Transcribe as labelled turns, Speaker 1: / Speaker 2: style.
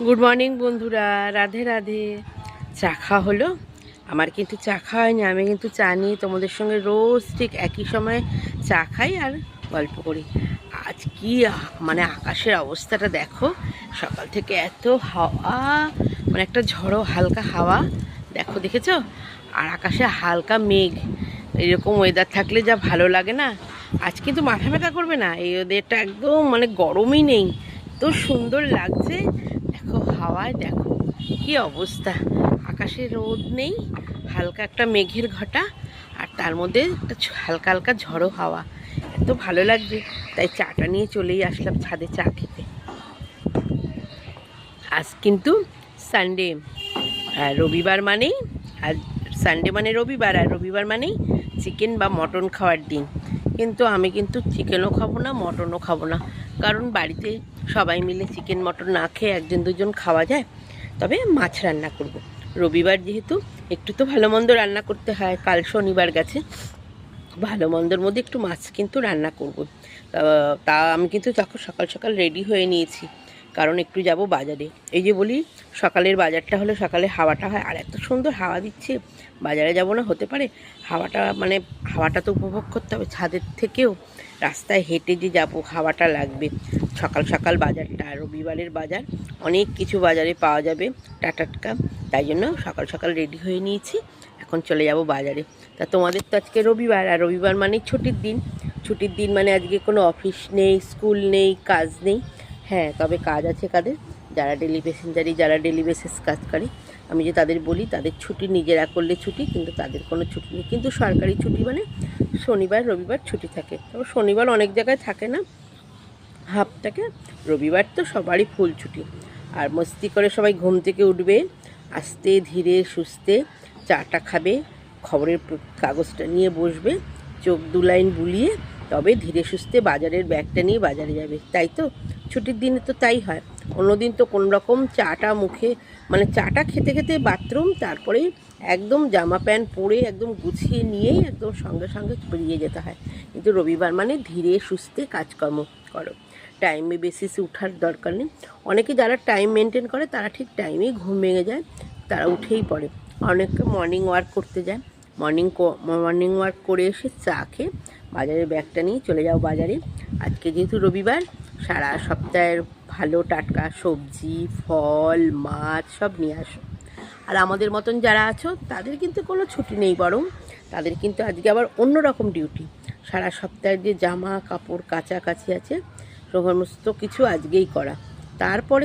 Speaker 1: Good morning বন্ধুরা, রাধে রাধে। চা খাওয়া হলো? আমার কিন্তু চা খাওয়া হয়নি। আমি কিন্তু চা নিয়ে তোমাদের সঙ্গে রোজ ঠিক একই সময় চা খাই আর গল্প করি। আজ কি মানে আকাশের অবস্থাটা দেখো, সকাল থেকে এত হাওয়া, মানে একটা ঝড়ো হালকা হাওয়া দেখো, দেখেছো? আর আকাশে হালকা মেঘ। এরকম ওয়েদার থাকলে যা ভালো লাগে না। আজ কিন্তু মাথা ব্যথা করবে না, এই ওয়েদারটা একদম মানে গরমই নেই, তো সুন্দর লাগছে। দেখো হাওয়ায়, দেখো কি অবস্থা। আকাশে রোদ নেই, হালকা একটা মেঘের ঘটা, আর তার মধ্যে একটা হালকা হালকা ঝড়ো হাওয়া, এত ভালো লাগছে। তাই চাটা নিয়ে চলেই আসলাম ছাদে চা খেতে। আজ কিন্তু সানডে, রবিবার মানেই, আর সানডে মানে রবিবার, আর রবিবার মানেই চিকেন বা মটন খাওয়ার দিন। কিন্তু আমি কিন্তু চিকেনও খাবো না, মটনও খাবো না, কারণ বাড়িতে সবাই মিলে চিকেন মটন না খেয়ে একজন দুজন খাওয়া যায়। তবে মাছ রান্না করব রবিবার, যেহেতু একটু তো ভালো মন্দ রান্না করতে হয়। কাল শনিবার গেছে, ভালো মন্দর মধ্যে একটু মাছ কিন্তু রান্না করব। তা আমি কিন্তু তখন সকাল সকাল রেডি হয়ে নিয়েছি, কারণ একটু যাব বাজারে। এই যে বলি, সকালের বাজারটা হলে সকালে হাওয়াটা হয়, আর এত সুন্দর হাওয়া দিচ্ছে, বাজারে যাব না হতে পারে? হাওয়াটা মানে হাওয়াটা তো উপভোগ করতে হবে ছাদের থেকেও। রাস্তায় হেঁটে যে যাব, হাওয়াটা লাগবে। সকাল সকাল বাজারটা, রবিবারের বাজার, অনেক কিছু বাজারে পাওয়া যাবে টাটকা। তাই জন্য সকাল সকাল রেডি হয়ে নিয়েছি, এখন চলে যাব বাজারে। তা তোমাদের তো আজকে রবিবার, আর রবিবার মানেই ছুটির দিন। ছুটির দিন মানে আজকে কোনো অফিস নেই, স্কুল নেই, কাজ নেই। হ্যাঁ, তবে কাজ আছে কাদের, যারা ডেলি প্যাসেঞ্জারি, যারা ডেলি বেসিস কাজ করে। আমি যে তাদের বলি, তাদের ছুটি নিজেরা করলে ছুটি, কিন্তু তাদের কোনো ছুটি নেই। কিন্তু সরকারি ছুটি মানে শনিবার রবিবার ছুটি থাকে। তবে শনিবার অনেক জায়গায় থাকে না, হাফ থাকে। রবিবার তো সবারই ফুল ছুটি। আর মস্তি করে সবাই ঘুম থেকে উঠবে, আস্তে ধীরে সুস্থে চাটা খাবে, খবরের কাগজটা নিয়ে বসবে, চোখ দু লাইন বুলিয়ে তবে ধীরে সুস্থে বাজারের ব্যাগটা নিয়ে বাজারে যাবে। তাই তো ছুটির দিনে তো তাই হয়। অন্যদিন তো কোনো রকম চাটা মুখে, মানে চাটা খেতে খেতে বাথরুম, তারপরে একদম জামা প্যান্ট পরে একদম গুছিয়ে নিয়েই একদম সঙ্গে সঙ্গে বেরিয়ে যেতে হয়। কিন্তু রবিবার মানে ধীরে সুস্থে কাজকর্ম করো, টাইমে বেসিসে ওঠার দরকার নেই। অনেকে যারা টাইম মেনটেন করে তারা ঠিক টাইমেই ঘুম ভেঙে যায়, তারা উঠেই পড়ে। অনেকে মর্নিং ওয়াক করতে যায়, মর্নিং ওয়াক করে এসে চা খেয়ে বাজারের ব্যাগটা নিয়ে চলে যাও বাজারে। আজকে যেহেতু রবিবার, সারা সপ্তাহের ভালো টাটকা সবজি, ফল, মাছ সব নিয়ে আসো। আর আমাদের মতন যারা আছো তাদের কিন্তু কোনো ছুটি নেই, বরং তাদের কিন্তু আজকে আবার অন্য রকম ডিউটি। সারা সপ্তাহের যে জামা কাপড় কাচাকাছি আছে, সমস্ত কিছু আজকেই করা। তারপরে